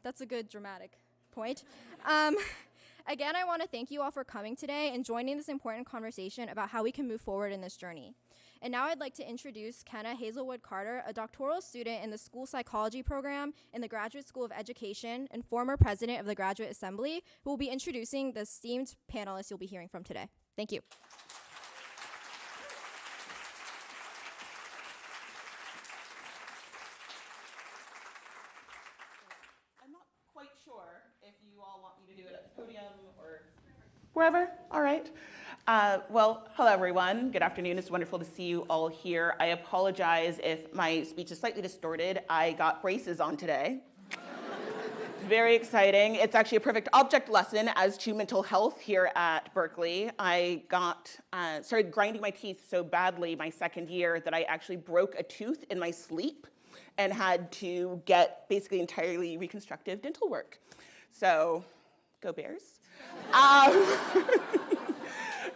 That's a good dramatic point. Again, I want to thank you all for coming today and joining this important conversation about how we can move forward in this journey. And now I'd like to introduce Kenna Hazelwood Carter, a doctoral student in the school psychology program in the Graduate School of Education and former president of the Graduate Assembly, who will be introducing the esteemed panelists you'll be hearing from today. Thank you. I'm not quite sure if you all want me to do it at the podium or wherever. All right. Well, hello, everyone. Good afternoon. It's wonderful to see you all here. I apologize if my speech is slightly distorted. I got braces on today. Very exciting. It's actually a perfect object lesson as to mental health here at Berkeley. I started grinding my teeth so badly my second year that I actually broke a tooth in my sleep and had to get basically entirely reconstructive dental work. So, go Bears.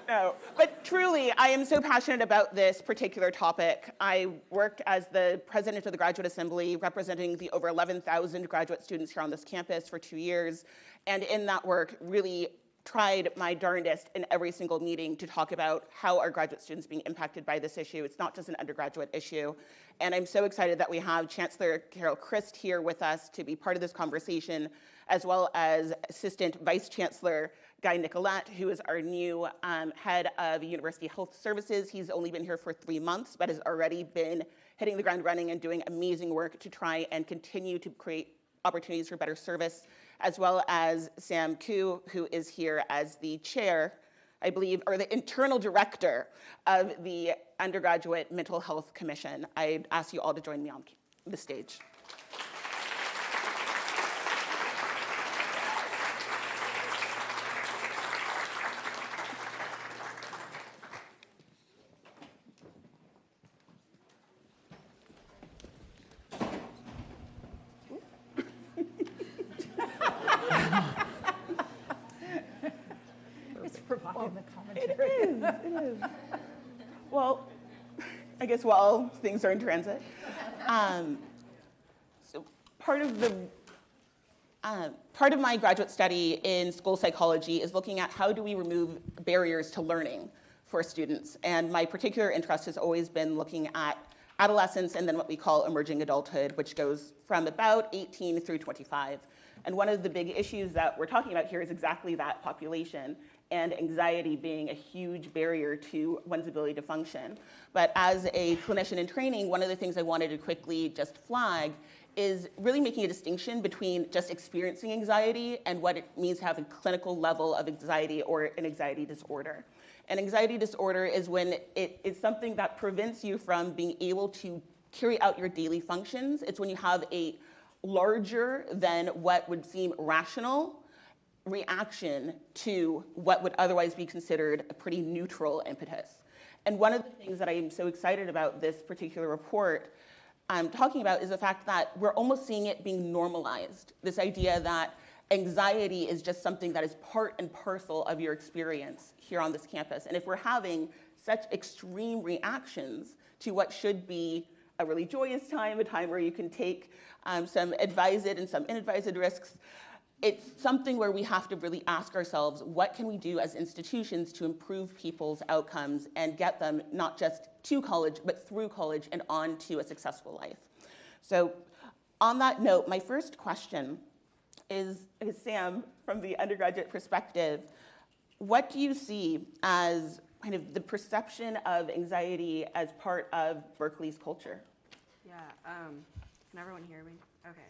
No, but truly, I am so passionate about this particular topic. I work as the president of the Graduate Assembly, representing the over 11,000 graduate students here on this campus for 2 years, and in that work, really tried my darndest in every single meeting to talk about how our graduate students being impacted by this issue. It's not just an undergraduate issue. And I'm so excited that we have Chancellor Carol Christ here with us to be part of this conversation, as well as Assistant Vice Chancellor Guy Nicolette, who is our new head of University Health Services. He's only been here for 3 months, but has already been hitting the ground running and doing amazing work to try and continue to create opportunities for better service, as well as Sam Koo, who is here as the chair, I believe, or the internal director of the Undergraduate Mental Health Commission. I'd ask you all to join me on the stage. It is. Well, I guess while things are in transit. So part of my graduate study in school psychology is looking at how do we remove barriers to learning for students. And my particular interest has always been looking at adolescence and then what we call emerging adulthood, which goes from about 18 through 25. And one of the big issues that we're talking about here is exactly that population, and anxiety being a huge barrier to one's ability to function. But as a clinician in training, one of the things I wanted to quickly just flag is really making a distinction between just experiencing anxiety and what it means to have a clinical level of anxiety or an anxiety disorder. An anxiety disorder is when it is something that prevents you from being able to carry out your daily functions. It's when you have a larger than what would seem rational reaction to what would otherwise be considered a pretty neutral impetus. And one of the things that I am so excited about this particular report I'm talking about is the fact that we're almost seeing it being normalized. This idea that anxiety is just something that is part and parcel of your experience here on this campus. And if we're having such extreme reactions to what should be a really joyous time, a time where you can take some advised and some inadvised risks, it's something where we have to really ask ourselves, what can we do as institutions to improve people's outcomes and get them not just to college, but through college and on to a successful life? So on that note, my first question is Sam, from the undergraduate perspective, what do you see as kind of the perception of anxiety as part of Berkeley's culture? Yeah, can everyone hear me? Okay.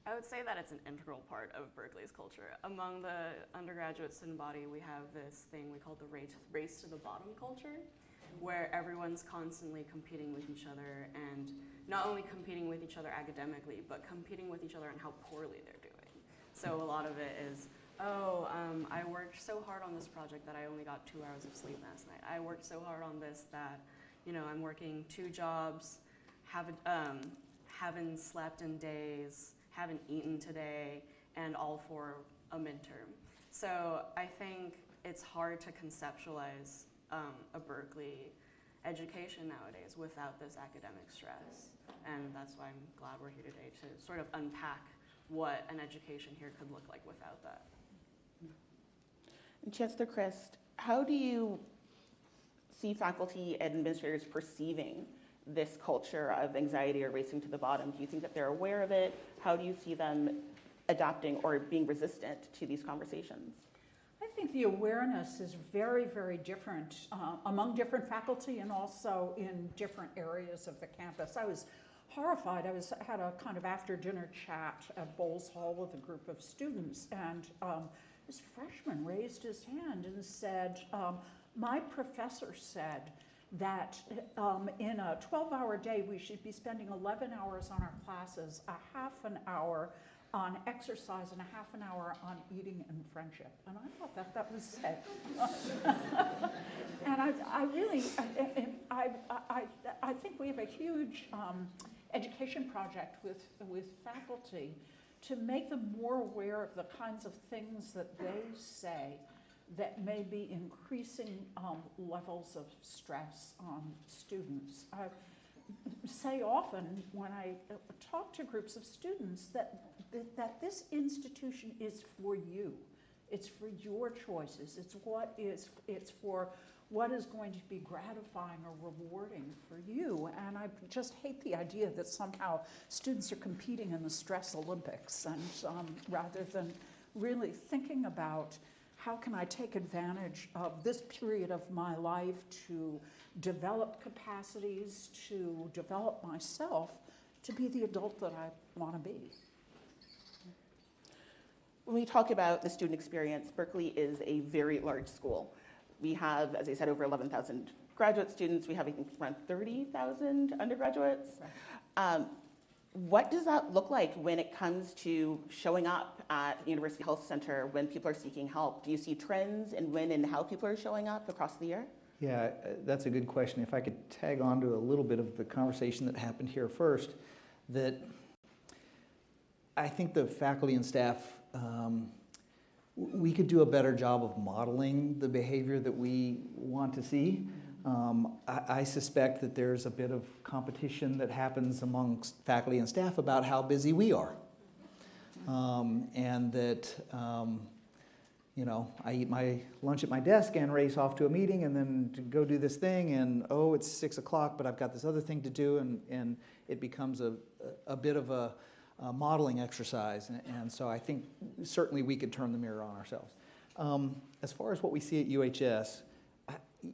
I would say that it's an integral part of Berkeley's culture. Among the undergraduate student body, we have this thing we call the race to the bottom culture, where everyone's constantly competing with each other, and not only competing with each other academically, but competing with each other on how poorly they're doing. So a lot of it is, I worked so hard on this project that I only got 2 hours of sleep last night. I worked so hard on this that, I'm working 2 jobs, haven't slept in days, haven't eaten today, and all for a midterm. So I think it's hard to conceptualize a Berkeley education nowadays without this academic stress. And that's why I'm glad we're here today to sort of unpack what an education here could look like without that. And Chancellor Christ, how do you see faculty and administrators perceiving this culture of anxiety or racing to the bottom? Do you think that they're aware of it? How do you see them adapting or being resistant to these conversations? I think the awareness is very, very different among different faculty and also in different areas of the campus. I was horrified. I had a kind of after-dinner chat at Bowles Hall with a group of students, and this freshman raised his hand and said, my professor said that in a 12-hour day, we should be spending 11 hours on our classes, a half an hour on exercise, and a half an hour on eating and friendship. And I thought that was said. And I think we have a huge education project with faculty to make them more aware of the kinds of things that they say that may be increasing levels of stress on students. I say often when I talk to groups of students that this institution is for you. It's for your choices. It's for what is going to be gratifying or rewarding for you. And I just hate the idea that somehow students are competing in the stress Olympics, and rather than really thinking about how can I take advantage of this period of my life to develop capacities, to develop myself, to be the adult that I want to be. When we talk about the student experience, Berkeley is a very large school. We have, as I said, over 11,000 graduate students. We have, I think, around 30,000 undergraduates. Right. What does that look like when it comes to showing up at the University Health Center when people are seeking help? Do you see trends in when and how people are showing up across the year? Yeah, that's a good question. If I could tag on to a little bit of the conversation that happened here first, that I think the faculty and staff, we could do a better job of modeling the behavior that we want to see. I suspect that there's a bit of competition that happens amongst faculty and staff about how busy we are. And that, I eat my lunch at my desk and race off to a meeting and then to go do this thing, and it's 6 o'clock, but I've got this other thing to do, and it becomes a bit of a modeling exercise. And so I think certainly we could turn the mirror on ourselves. As far as what we see at UHS,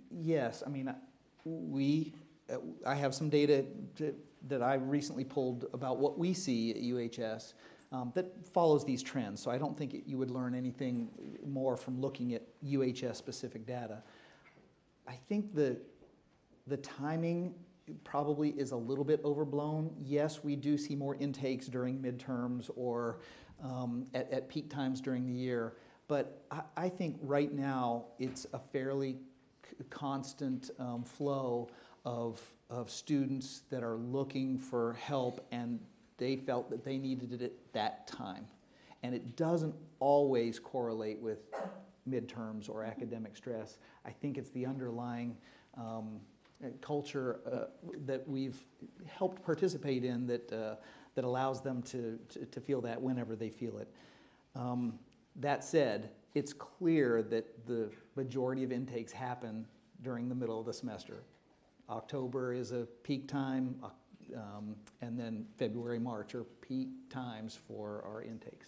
yes, I mean, I have some data that I recently pulled about what we see at UHS that follows these trends. So I don't think you would learn anything more from looking at UHS-specific data. I think the timing probably is a little bit overblown. Yes, we do see more intakes during midterms or at peak times during the year, but I think right now it's a fairly constant flow of students that are looking for help, and they felt that they needed it at that time. And it doesn't always correlate with midterms or academic stress. I think it's the underlying culture that we've helped participate in that allows them to feel that whenever they feel it. That said, it's clear that the majority of intakes happen during the middle of the semester. October is a peak time, and then February, March are peak times for our intakes.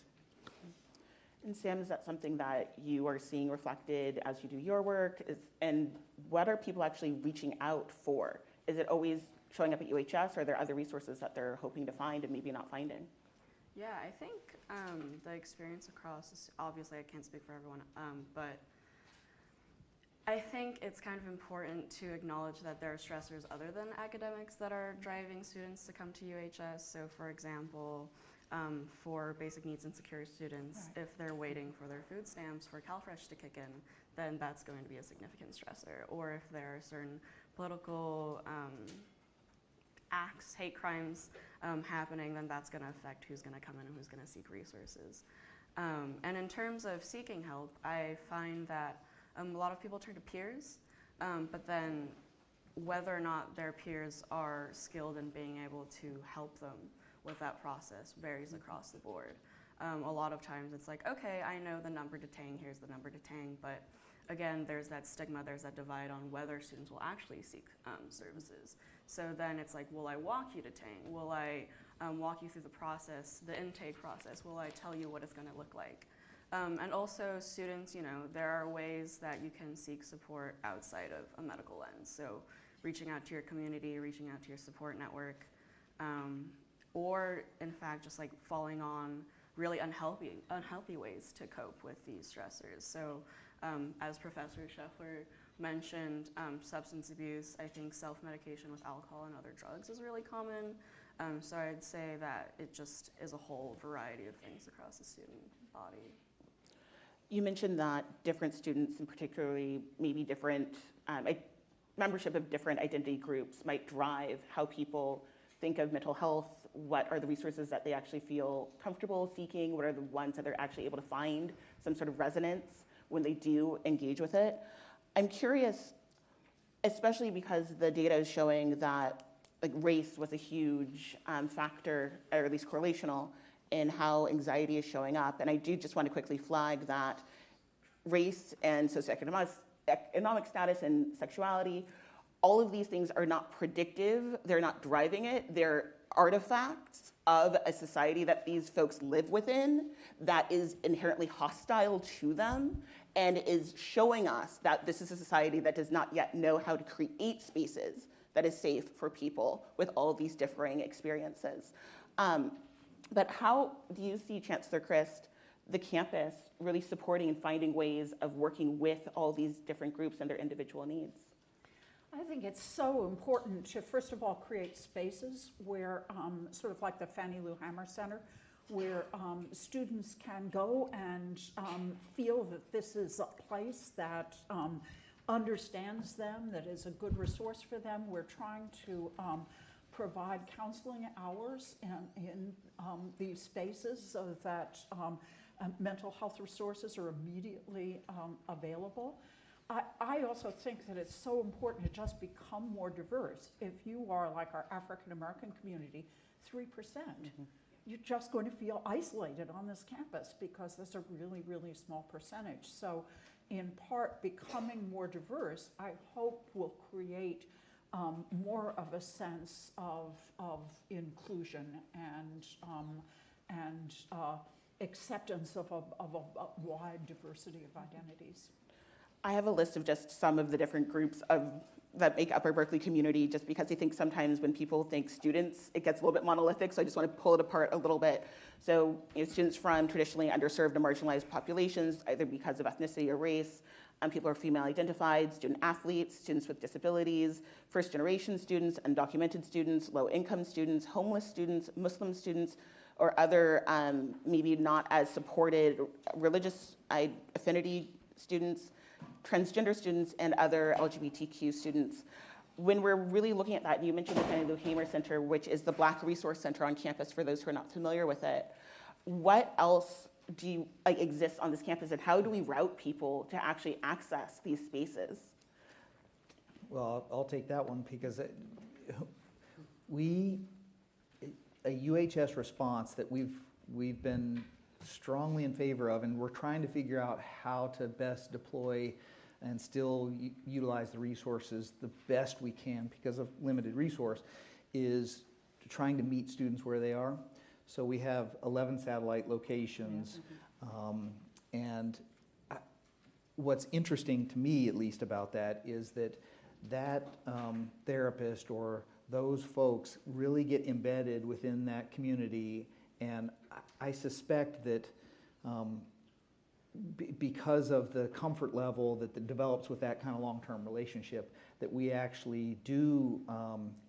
And Sam, is that something that you are seeing reflected as you do your work? And what are people actually reaching out for? Is it always showing up at UHS, or are there other resources that they're hoping to find and maybe not finding? Yeah, I think the experience across, obviously I can't speak for everyone, but I think it's kind of important to acknowledge that there are stressors other than academics that are driving students to come to UHS. So for example, for basic needs and secure students, right, if they're waiting for their food stamps for CalFresh to kick in, then that's going to be a significant stressor. Or if there are certain political acts, hate crimes happening, then that's going to affect who's going to come in and who's going to seek resources. And in terms of seeking help, I find that a lot of people turn to peers, but then whether or not their peers are skilled in being able to help them with that process varies across the board. A lot of times it's like, okay, I know the number to tang, here's the number to tang, but again, there's that stigma, there's that divide on whether students will actually seek services. So then it's like, will I walk you to tang? Will I walk you through the process, the intake process? Will I tell you what it's gonna look like? And also students, you know, there are ways that you can seek support outside of a medical lens. So reaching out to your community, reaching out to your support network, or in fact, just like falling on really unhealthy ways to cope with these stressors. So as Professor Scheffler mentioned, substance abuse, I think self-medication with alcohol and other drugs is really common. So I'd say that it just is a whole variety of things across the student body. You mentioned that different students, and particularly maybe different membership of different identity groups, might drive how people think of mental health. What are the resources that they actually feel comfortable seeking? What are the ones that they're actually able to find some sort of resonance when they do engage with it? I'm curious, especially because the data is showing that like race was a huge factor, or at least correlational, in how anxiety is showing up. And I do just want to quickly flag that race and socioeconomic status and sexuality, all of these things are not predictive. They're not driving it. They're artifacts of a society that these folks live within that is inherently hostile to them and is showing us that this is a society that does not yet know how to create spaces that is safe for people with all of these differing experiences. But how do you see, Chancellor Christ, the campus really supporting and finding ways of working with all these different groups and their individual needs? I think it's so important to, first of all, create spaces where, sort of like the Fannie Lou Hamer Center, where students can go and feel that this is a place that understands them, that is a good resource for them. We're trying to provide counseling hours in these spaces so that mental health resources are immediately available. I also think that it's so important to just become more diverse. If you are like our African American community, 3%, you're just going to feel isolated on this campus because there's a really, really small percentage. So in part, becoming more diverse, I hope will create more of a sense of inclusion and acceptance of a wide diversity of identities. I have a list of just some of the different groups that make up our Berkeley community, just because I think sometimes when people think students, it gets a little bit monolithic, so I just want to pull it apart a little bit. So students from traditionally underserved and marginalized populations, either because of ethnicity or race, people who are female identified, student athletes, students with disabilities, first generation students, undocumented students, low income students, homeless students, Muslim students, or other maybe not as supported religious affinity students, transgender students, and other LGBTQ students. When we're really looking at that, and you mentioned the Fannie Lou Hamer Center, which is the Black Resource Center on campus for those who are not familiar with it, what else exists on this campus, and how do we route people to actually access these spaces? Well, I'll take that one because a UHS response that we've been strongly in favor of, and we're trying to figure out how to best deploy and still utilize the resources the best we can because of limited resource, is trying to meet students where they are. So we have 11 satellite locations, and what's interesting to me, at least, about that is that therapist or those folks really get embedded within that community, and I suspect that because of the comfort level that develops with that kind of long-term relationship, that we actually do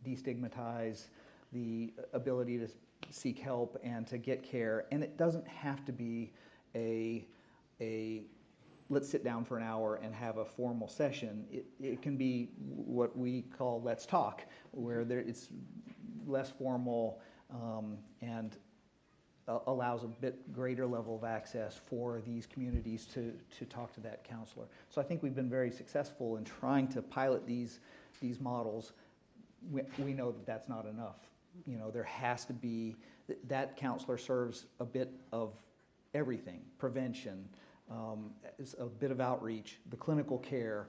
destigmatize the ability to seek help and to get care. And it doesn't have to be a let's sit down for an hour and have a formal session. It can be what we call let's talk, where it's less formal and allows a bit greater level of access for these communities to talk to that counselor. So I think we've been very successful in trying to pilot these these models, we know that that's not enough. You know, there has to be, that counselor serves a bit of everything, prevention, a bit of outreach, the clinical care,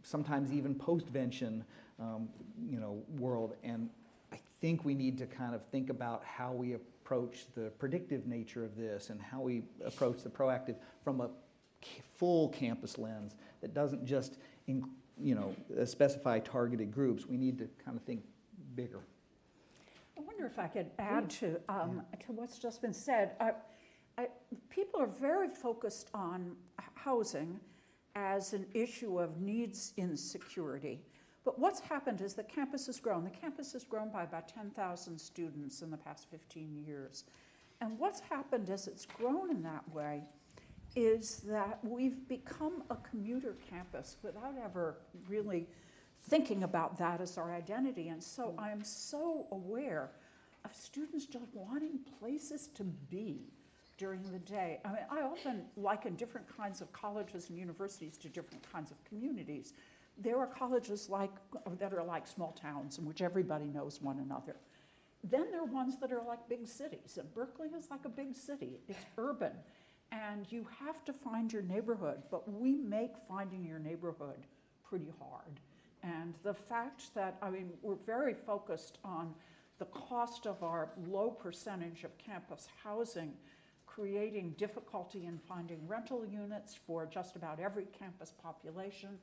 sometimes even postvention, world. And I think we need to kind of think about how we approach the predictive nature of this and how we approach the proactive from a full campus lens that doesn't just, specify targeted groups. We need to kind of think bigger. I wonder if I could add to what's just been said. People are very focused on housing as an issue of needs insecurity. But what's happened is the campus has grown. The campus has grown by about 10,000 students in the past 15 years. And what's happened as it's grown in that way is that we've become a commuter campus without ever really thinking about that as our identity. And so I'm so aware of students just wanting places to be during the day. I mean, I often liken different kinds of colleges and universities to different kinds of communities. There are colleges that are like small towns in which everybody knows one another. Then there are ones that are like big cities, and Berkeley is like a big city. It's urban, and you have to find your neighborhood, but we make finding your neighborhood pretty hard. And the fact that, we're very focused on the cost of our low percentage of campus housing, creating difficulty in finding rental units for just about every campus population,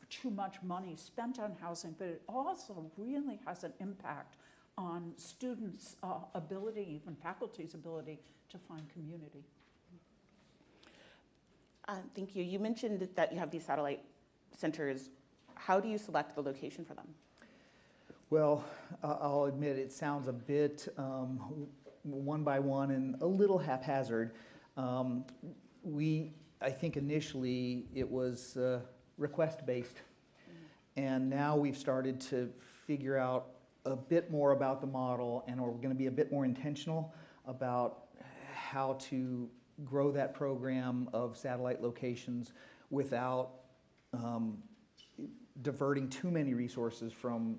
too much money spent on housing, but it also really has an impact on students' ability, even faculty's ability, to find community. Thank you. You mentioned that you have these satellite centers. How do you select the location for them? Well, I'll admit it sounds a bit one by one and a little haphazard. I think initially it was request-based, and now we've started to figure out a bit more about the model, and we're going to be a bit more intentional about how to grow that program of satellite locations without diverting too many resources from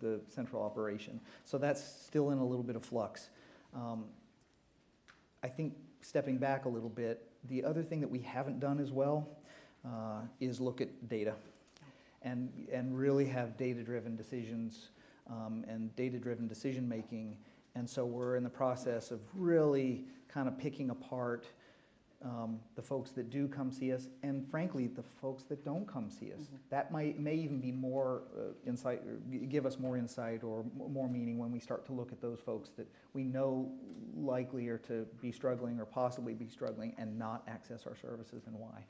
the central operation. So that's still in a little bit of flux. I think stepping back a little bit, the other thing that we haven't done as well is look at data and really have data-driven decisions and data-driven decision making. And so we're in the process of really kind of picking apart the folks that do come see us, and frankly, the folks that don't come see us. That may even be more insight, or give us more insight or more meaning when we start to look at those folks that we know likely are to be struggling or possibly be struggling and not access our services, and why.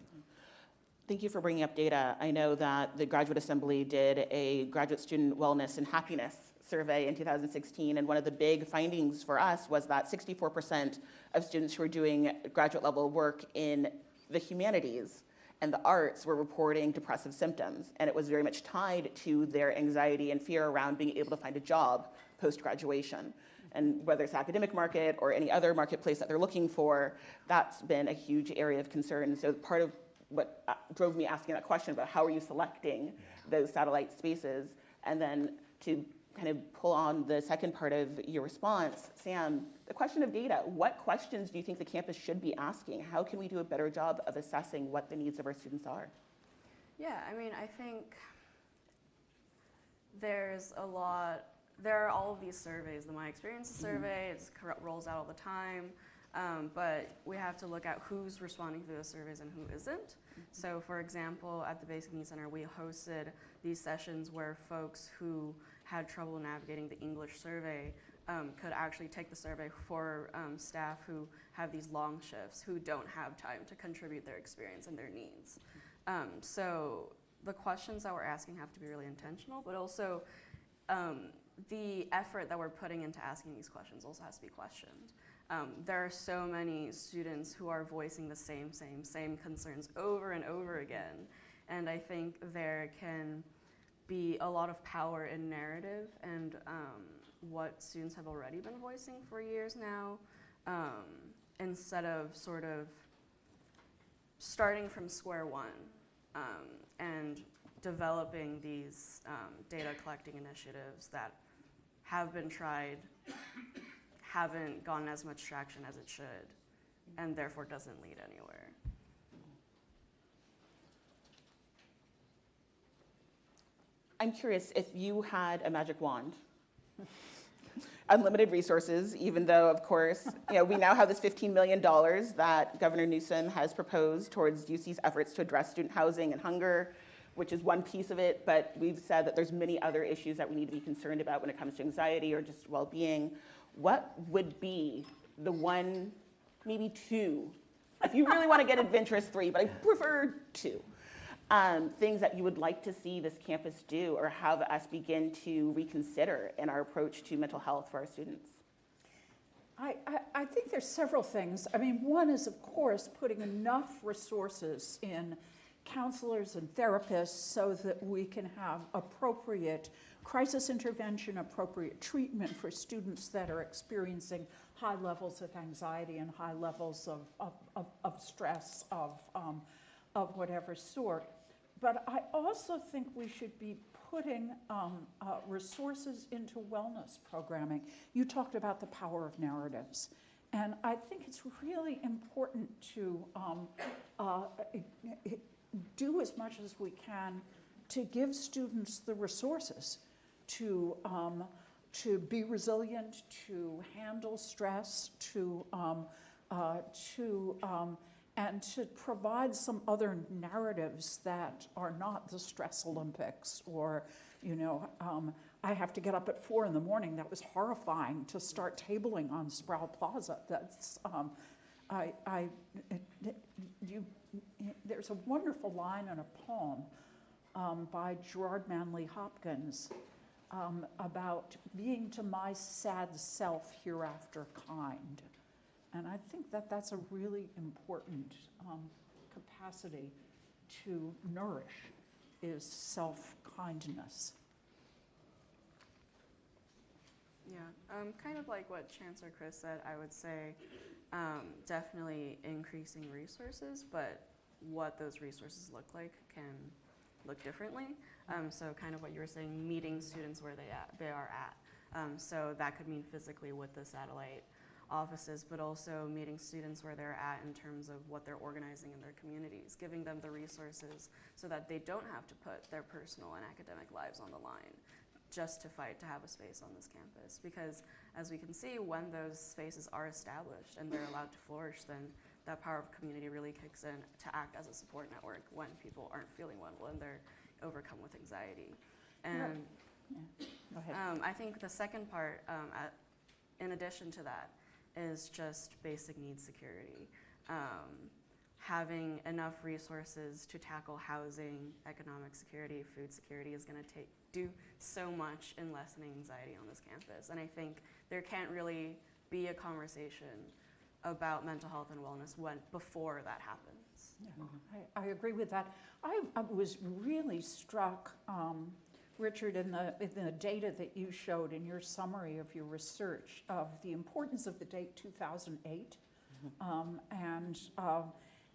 Thank you for bringing up data. I know that the Graduate Assembly did a graduate student wellness and happiness survey in 2016, and one of the big findings for us was that 64% of students who were doing graduate level work in the humanities and the arts were reporting depressive symptoms, and it was very much tied to their anxiety and fear around being able to find a job post-graduation. And whether it's academic market or any other marketplace that they're looking for, that's been a huge area of concern. So part of what drove me asking that question about how are you selecting those satellite spaces, and then to kind of pull on the second part of your response, Sam, the question of data. What questions do you think the campus should be asking? How can we do a better job of assessing what the needs of our students are? Yeah, I think there are all of these surveys. The My Experiences survey, it rolls out all the time, but we have to look at who's responding to those surveys and who isn't. So for example, at the Basic Needs Center, we hosted these sessions where folks who had trouble navigating the English survey could actually take the survey for staff who have these long shifts, who don't have time to contribute their experience and their needs. So the questions that we're asking have to be really intentional, but also the effort that we're putting into asking these questions also has to be questioned. There are so many students who are voicing the same concerns over and over again, and I think there can be a lot of power in narrative and what students have already been voicing for years now, instead of sort of starting from square one and developing these data collecting initiatives that have been tried, haven't gotten as much traction as it should, and therefore doesn't lead anywhere. I'm curious if you had a magic wand, unlimited resources, even though, of course, we now have this $15 million that Governor Newsom has proposed towards UC's efforts to address student housing and hunger, which is one piece of it, but we've said that there's many other issues that we need to be concerned about when it comes to anxiety or just well-being. What would be the one, maybe two, if you really want to get adventurous, three, but I prefer two, things that you would like to see this campus do or have us begin to reconsider in our approach to mental health for our students? I think there's several things. I mean, one is, of course, putting enough resources in counselors and therapists so that we can have appropriate crisis intervention, appropriate treatment for students that are experiencing high levels of anxiety and high levels of stress of whatever sort. But I also think we should be putting resources into wellness programming. You talked about the power of narratives. And I think it's really important to do as much as we can to give students the resources to be resilient, to handle stress, and to provide some other narratives that are not the stress Olympics or, I have to get up at 4 a.m. That was horrifying to start tabling on Sproul Plaza. That's, there's a wonderful line in a poem by Gerard Manley Hopkins about being to my sad self hereafter kind. And I think that that's a really important capacity to nourish is self-kindness. Yeah, kind of like what Chancellor Chris said, I would say definitely increasing resources, but what those resources look like can look differently. So kind of what you were saying, meeting students where they are at. So that could mean physically with the satellite offices, but also meeting students where they're at in terms of what they're organizing in their communities, giving them the resources so that they don't have to put their personal and academic lives on the line just to fight to have a space on this campus. Because as we can see, when those spaces are established and they're allowed to flourish, then that power of community really kicks in to act as a support network when people aren't feeling well, when they're overcome with anxiety. And Go ahead. I think the second part, in addition to that, is just basic needs security. Having enough resources to tackle housing, economic security, food security is going to do so much in lessening anxiety on this campus. And I think there can't really be a conversation about mental health and wellness before that happens. Yeah, I agree with that. I was really struck, Richard, in the data that you showed in your summary of your research of the importance of the date 2008.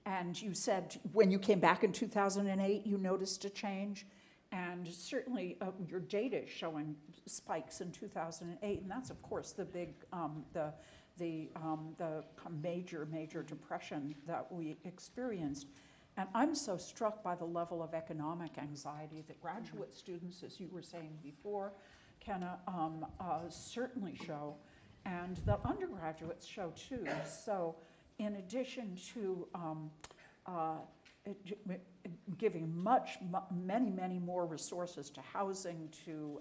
And you said when you came back in 2008, you noticed a change. And certainly your data is showing spikes in 2008. And that's, of course, the big, the major depression that we experienced. And I'm so struck by the level of economic anxiety that graduate students, as you were saying before, can certainly show, and that undergraduates show too. So in addition to giving many more resources to housing, to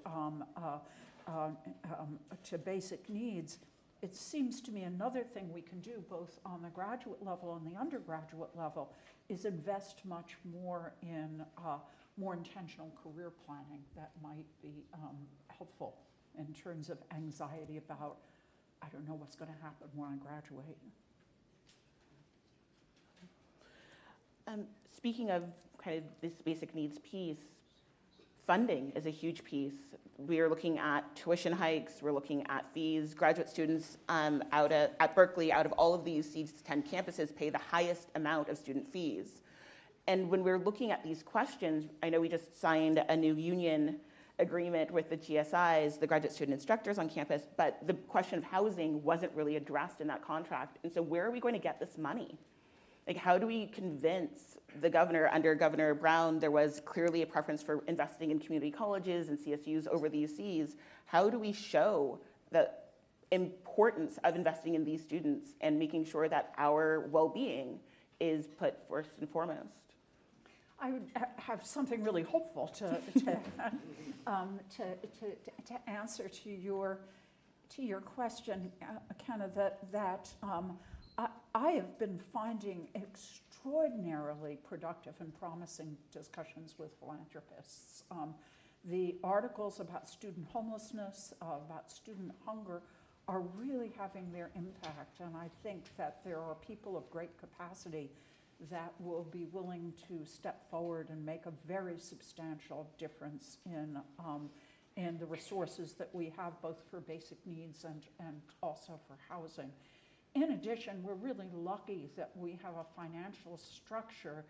basic needs, it seems to me another thing we can do both on the graduate level and the undergraduate level is invest much more in more intentional career planning that might be helpful in terms of anxiety about, I don't know what's going to happen when I graduate. Speaking of kind of this basic needs piece, funding is a huge piece. We are looking at tuition hikes, we're looking at fees. Graduate students at Berkeley, out of all of the UC 10 campuses, pay the highest amount of student fees. And when we're looking at these questions, I know we just signed a new union agreement with the GSIs, the graduate student instructors on campus, but the question of housing wasn't really addressed in that contract. And so where are we going to get this money? Like, how do we convince the governor? Under Governor Brown, there was clearly a preference for investing in community colleges and CSUs over the UCs. How do we show the importance of investing in these students and making sure that our well-being is put first and foremost? I would have something really hopeful to answer to your question, Kenna. I have been finding extraordinarily productive and promising discussions with philanthropists. The articles about student homelessness, about student hunger, are really having their impact, and I think that there are people of great capacity that will be willing to step forward and make a very substantial difference in the resources that we have, both for basic needs and also for housing. In addition, we're really lucky that we have a financial structure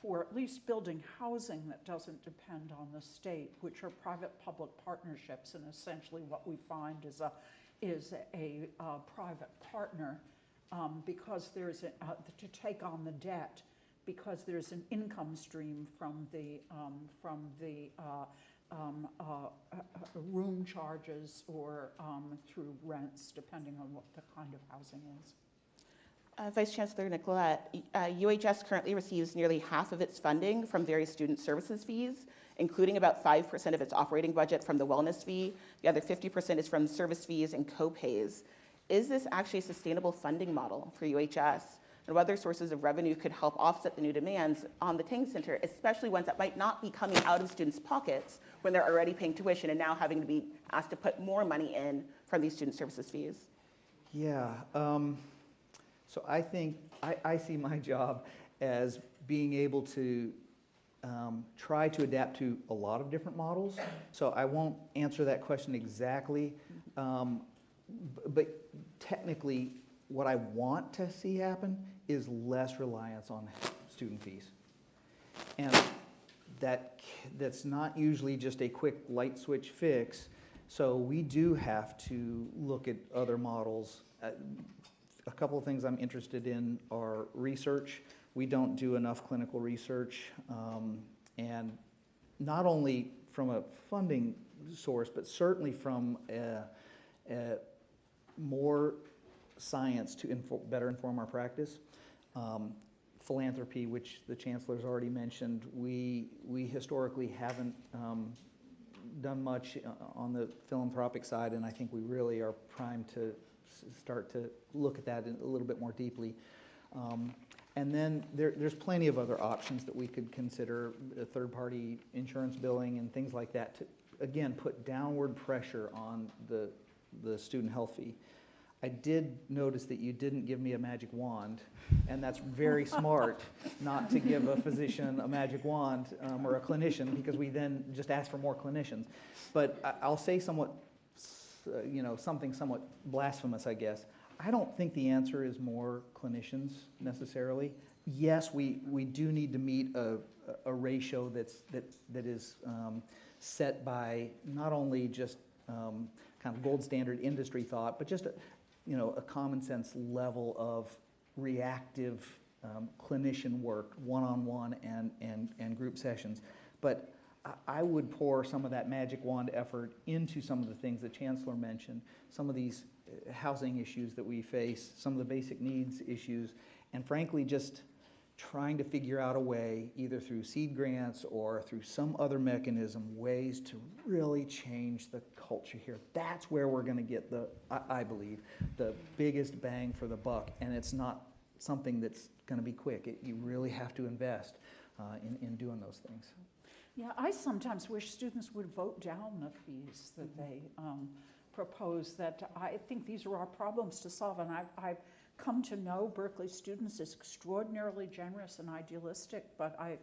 for at least building housing that doesn't depend on the state, which are private-public partnerships, and essentially what we find is a private partner because there's to take on the debt, because there's an income stream from the room charges or through rents, depending on what the kind of housing is. Vice Chancellor Nicolette, UHS currently receives nearly half of its funding from various student services fees, including about 5% of its operating budget from the wellness fee. The other 50% is from service fees and co-pays. Is this actually a sustainable funding model for UHS? And what other sources of revenue could help offset the new demands on the Ting Center, especially ones that might not be coming out of students' pockets when they're already paying tuition and now having to be asked to put more money in from these student services fees? Yeah, so I think I see my job as being able to try to adapt to a lot of different models. So I won't answer that question exactly, but technically what I want to see happen is less reliance on student fees. And that's not usually just a quick light switch fix. So we do have to look at other models. A couple of things I'm interested in are research. We don't do enough clinical research, and not only from a funding source, but certainly from more science to better inform our practice. Philanthropy, which the Chancellor's already mentioned, we historically haven't done much on the philanthropic side, and I think we really are primed to start to look at that a little bit more deeply. And then there's plenty of other options that we could consider, third-party insurance billing and things like that, to, again, put downward pressure on the student health fee. I did notice that you didn't give me a magic wand, and that's very smart not to give a physician a magic wand or a clinician, because we then just ask for more clinicians. But I'll say something somewhat blasphemous, I guess. I don't think the answer is more clinicians necessarily. Yes, we do need to meet a ratio that is set by not only just kind of gold standard industry thought, but just a common sense level of reactive clinician work, one-on-one and group sessions. But I would pour some of that magic wand effort into some of the things that Chancellor mentioned, some of these housing issues that we face, some of the basic needs issues, and frankly just trying to figure out a way, either through seed grants or through some other mechanism, ways to really change the culture here. That's where we're going to get I believe, the biggest bang for the buck, and it's not something that's going to be quick. You really have to invest in doing those things. Yeah, I sometimes wish students would vote down the fees that they propose. That I think these are our problems to solve, and I've come to know Berkeley students as extraordinarily generous and idealistic, but I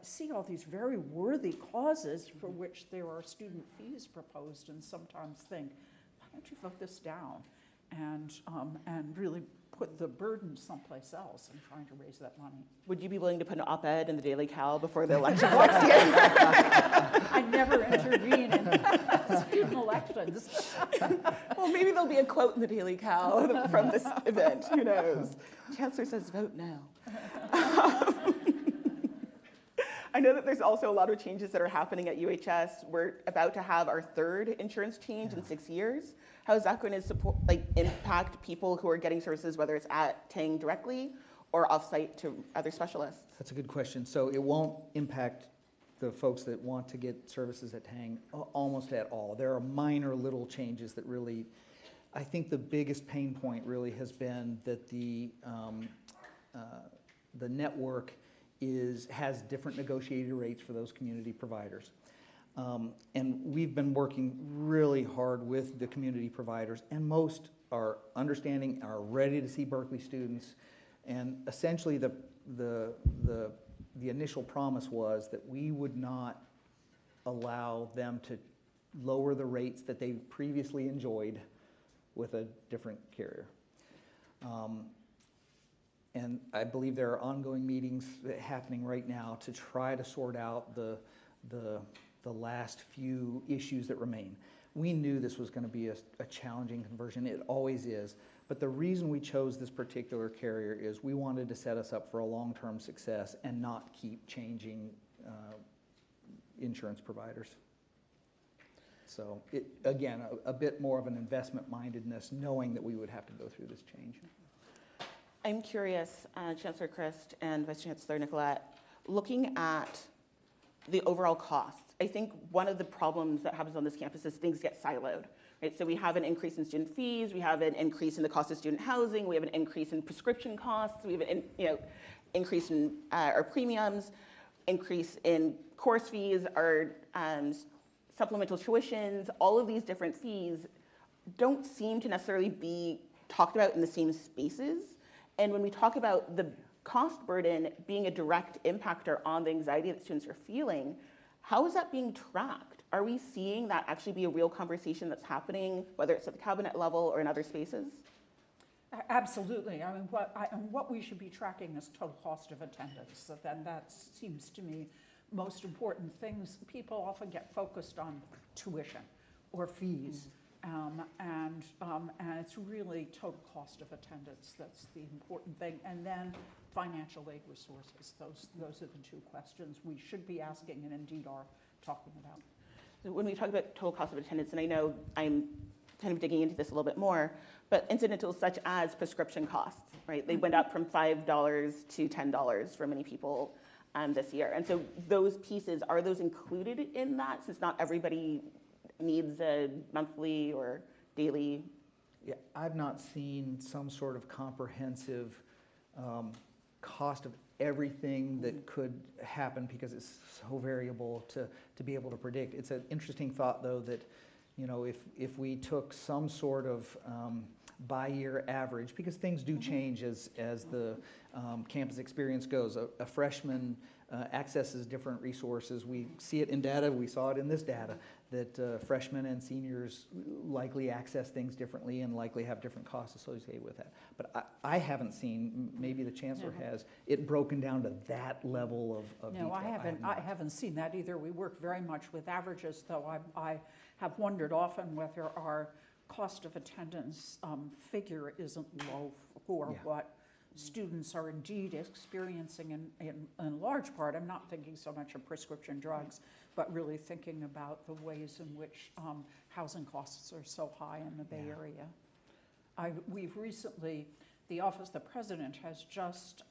see all these very worthy causes for which there are student fees proposed, and sometimes think, why don't you vote this down and really put the burden someplace else in trying to raise that money. Would you be willing to put an op-ed in the Daily Cal before the election next year? I never intervene in student elections. Well, maybe there'll be a quote in the Daily Cal from this event. Who knows? Chancellor says, vote now. I know that there's also a lot of changes that are happening at UHS. We're about to have our third insurance change in 6 years. How is that going to support, impact people who are getting services, whether it's at Tang directly or offsite to other specialists? That's a good question. So it won't impact the folks that want to get services at Tang almost at all. There are minor little changes that really, I think the biggest pain point really has been that the network has different negotiated rates for those community providers. And we've been working really hard with the community providers, and most are understanding, are ready to see Berkeley students. And essentially the initial promise was that we would not allow them to lower the rates that they previously enjoyed with a different carrier. And I believe there are ongoing meetings happening right now to try to sort out the last few issues that remain. We knew this was going to be a challenging conversion. It always is. But the reason we chose this particular carrier is we wanted to set us up for a long-term success and not keep changing insurance providers. So, again, a bit more of an investment-mindedness, knowing that we would have to go through this change. I'm curious, Chancellor Christ and Vice Chancellor Nicolette, looking at the overall costs, I think one of the problems that happens on this campus is things get siloed, right? So we have an increase in student fees, we have an increase in the cost of student housing, we have an increase in prescription costs, we have an increase in our premiums, increase in course fees, our supplemental tuitions. All of these different fees don't seem to necessarily be talked about in the same spaces. And when we talk about the cost burden being a direct impactor on the anxiety that students are feeling, how is that being tracked? Are we seeing that actually be a real conversation that's happening, whether it's at the cabinet level or in other spaces? Absolutely. I mean, what we should be tracking is total cost of attendance. So then that seems to me most important things. People often get focused on tuition or fees. And it's really total cost of attendance that's the important thing. And then financial aid resources. Those are the two questions we should be asking and indeed are talking about. So when we talk about total cost of attendance, and I know I'm kind of digging into this a little bit more, but incidentals such as prescription costs, right? They went up from $5 to $10 for many people this year. And so those pieces, are those included in that, since not everybody needs a monthly or daily? Yeah, I've not seen some sort of comprehensive cost of everything that could happen because it's so variable to be able to predict. It's an interesting thought, though, that if we took some sort of by-year average, because things do change as the campus experience goes. A freshman accesses different resources. We see it in data. We saw it in this data that freshmen and seniors likely access things differently and likely have different costs associated with that. But I haven't seen, maybe the Chancellor has, it broken down to that level of detail. No, I haven't seen that either. We work very much with averages, though I have wondered often whether our cost of attendance figure isn't low for what students are indeed experiencing in large part. I'm not thinking so much of prescription drugs, but really thinking about the ways in which housing costs are so high in the Bay Area. We've recently, the Office of the President has just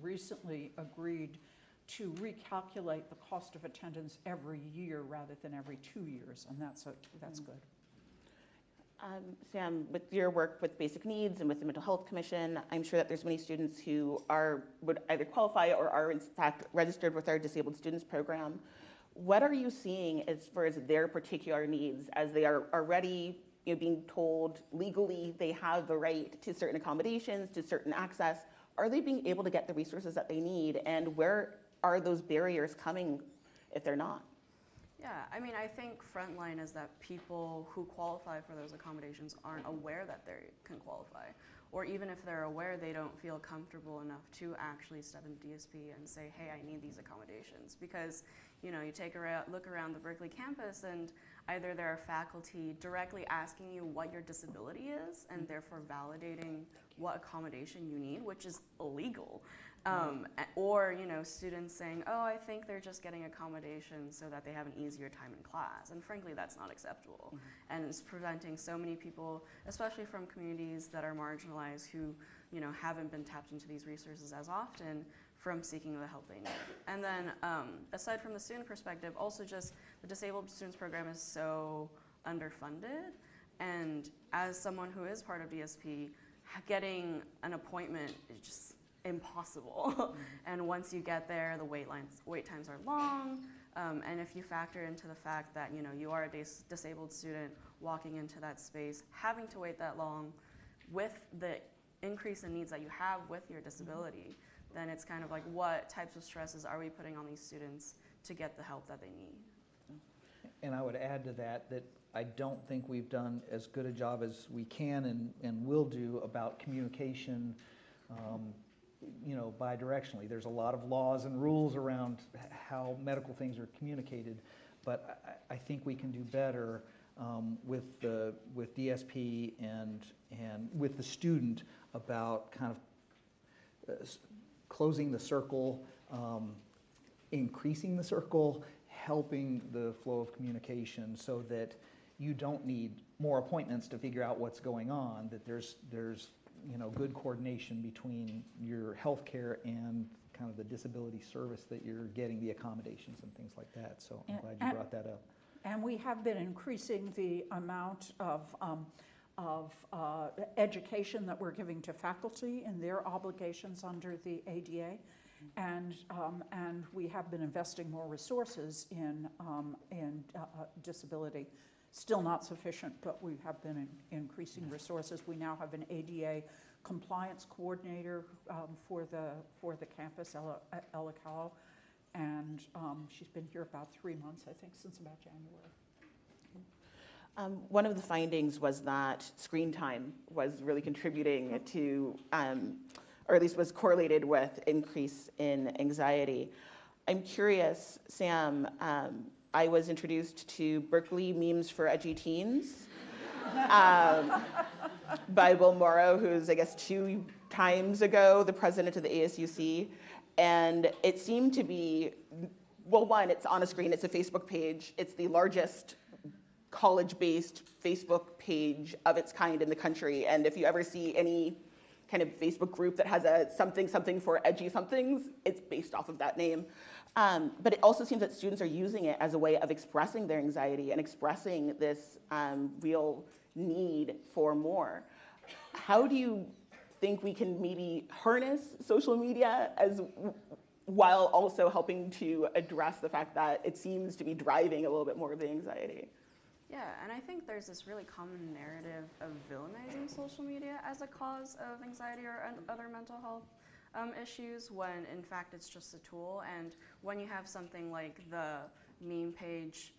recently agreed to recalculate the cost of attendance every year rather than every 2 years, and that's good. Sam, with your work with basic needs and with the Mental Health Commission, I'm sure that there's many students who would either qualify or are in fact registered with our Disabled Students Program. What are you seeing as far as their particular needs, as they are already being told legally they have the right to certain accommodations, to certain access? Are they being able to get the resources that they need, and where are those barriers coming if they're not? Yeah, I mean, I think frontline is that people who qualify for those accommodations aren't aware that they can qualify, or even if they're aware, they don't feel comfortable enough to actually step into DSP and say, hey, I need these accommodations. Because, you know, you look around the Berkeley campus, and either there are faculty directly asking you what your disability is and therefore validating what accommodation you need, which is illegal. Or, you know, students saying, oh, I think they're just getting accommodations so that they have an easier time in class. And frankly, that's not acceptable. And it's preventing so many people, especially from communities that are marginalized, who, you know, haven't been tapped into these resources as often, from seeking the help they need. And then aside from the student perspective, also just the disabled students program is so underfunded. And as someone who is part of DSP, getting an appointment is just impossible. And once you get there, the wait times are long. And if you factor into the fact that, you know, you are a disabled student walking into that space, having to wait that long with the increase in needs that you have with your disability, then it's kind of like, what types of stresses are we putting on these students to get the help that they need? And I would add to that that I don't think we've done as good a job as we can and will do about communication, you know, bidirectionally. There's a lot of laws and rules around how medical things are communicated, but I think we can do better with DSP and with the student about kind of closing the circle, increasing the circle, helping the flow of communication so that you don't need more appointments to figure out what's going on, that there's you know, good coordination between your healthcare and kind of the disability service that you're getting, the accommodations and things like that. So I'm glad you brought that up. And we have been increasing the amount of education that we're giving to faculty and their obligations under the ADA. And we have been investing more resources in disability. Still not sufficient, but we have been increasing resources. We now have an ADA compliance coordinator for the campus, Ella Callow, and she's been here about 3 months, I think, since about January. One of the findings was that screen time was really contributing to, or at least was correlated with increase in anxiety. I'm curious, Sam, I was introduced to Berkeley Memes for Edgy Teens by Will Morrow, who's, I guess, 2 times ago the president of the ASUC. And it seemed to be, well, one, it's on a screen, it's a Facebook page. It's the largest college-based Facebook page of its kind in the country. And if you ever see any kind of Facebook group that has a something for edgy somethings, it's based off of that name. But it also seems that students are using it as a way of expressing their anxiety and expressing this real need for more. How do you think we can maybe harness social media while also helping to address the fact that it seems to be driving a little bit more of the anxiety? Yeah, and I think there's this really common narrative of villainizing social media as a cause of anxiety or other mental health issues, when in fact it's just a tool. And when you have something like the meme page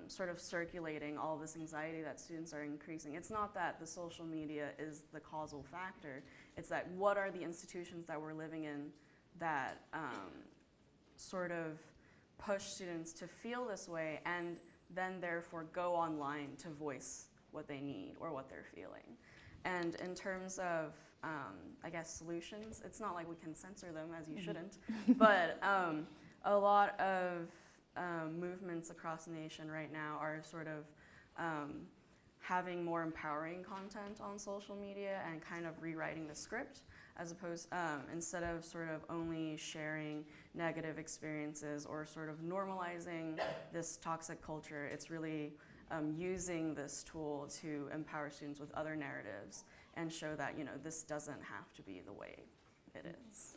sort of circulating all this anxiety that students are increasing, it's not that the social media is the causal factor, it's that what are the institutions that we're living in that sort of push students to feel this way, and then therefore go online to voice what they need or what they're feeling. And in terms of, I guess, solutions, it's not like we can censor them, as you shouldn't, but a lot of movements across the nation right now are sort of having more empowering content on social media and kind of rewriting the script, as opposed, instead of sort of only sharing negative experiences or sort of normalizing this toxic culture, it's really using this tool to empower students with other narratives and show that, you know, this doesn't have to be the way it is.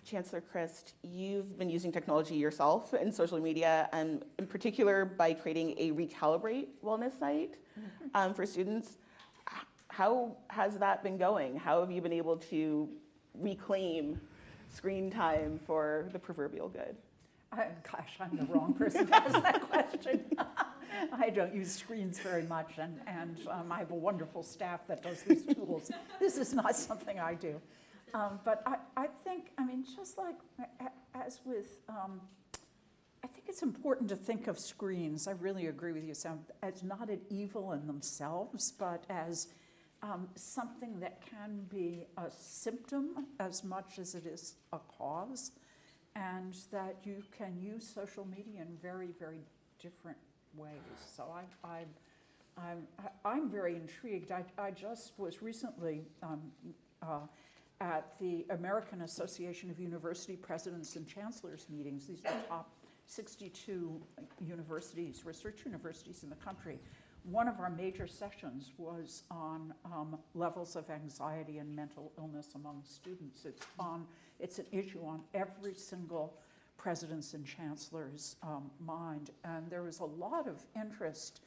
Chancellor Christ, you've been using technology yourself in social media, in particular by creating a Recalibrate wellness site for students. How has that been going? How have you been able to reclaim screen time for the proverbial good? Gosh, I'm the wrong person to ask that question. I don't use screens very much, and I have a wonderful staff that does these tools. This is not something I do. But I think, I mean, just like as with, I think it's important to think of screens, I really agree with you, Sam, as not an evil in themselves, but as something that can be a symptom as much as it is a cause, and that you can use social media in very, very different ways. So I'm very intrigued. I just was recently at the American Association of University Presidents and Chancellors meetings. These are the top 62 universities, research universities in the country. One of our major sessions was on levels of anxiety and mental illness among students. It's an issue on every single president's and chancellor's mind. And there was a lot of interest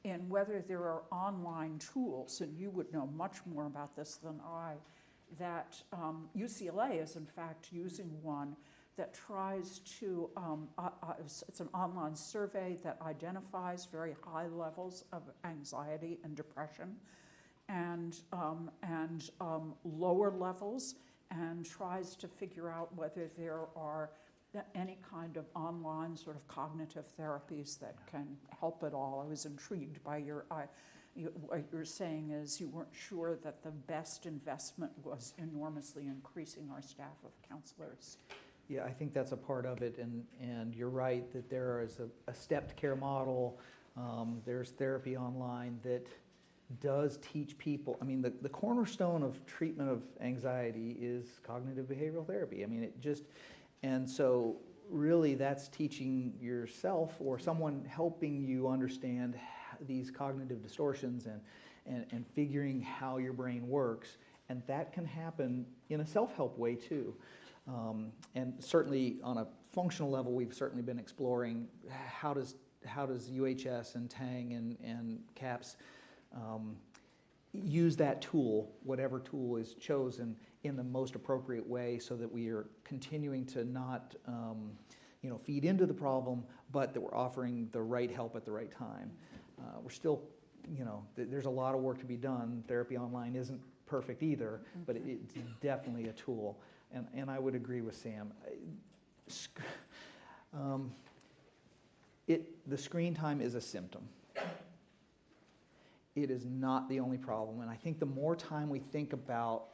in whether there are online tools, and you would know much more about this than I, that UCLA is in fact using one that tries to, it's an online survey that identifies very high levels of anxiety and depression and lower levels, and tries to figure out whether there are any kind of online sort of cognitive therapies that can help at all. I was intrigued by what you're saying is you weren't sure that the best investment was enormously increasing our staff of counselors. Yeah, I think that's a part of it, and you're right that there is a stepped care model. There's therapy online that does teach people. I mean, the cornerstone of treatment of anxiety is cognitive behavioral therapy. I mean, it just, and so really that's teaching yourself or someone helping you understand these cognitive distortions and figuring how your brain works. And that can happen in a self-help way too. And certainly on a functional level, we've certainly been exploring how does UHS and TANG and CAPS use that tool, whatever tool is chosen, in the most appropriate way, so that we are continuing to not feed into the problem, but that we're offering the right help at the right time. We're still, there's a lot of work to be done. Therapy online isn't perfect either, but it's definitely a tool. And I would agree with Sam. The screen time is a symptom. It is not the only problem. And I think the more time we think about,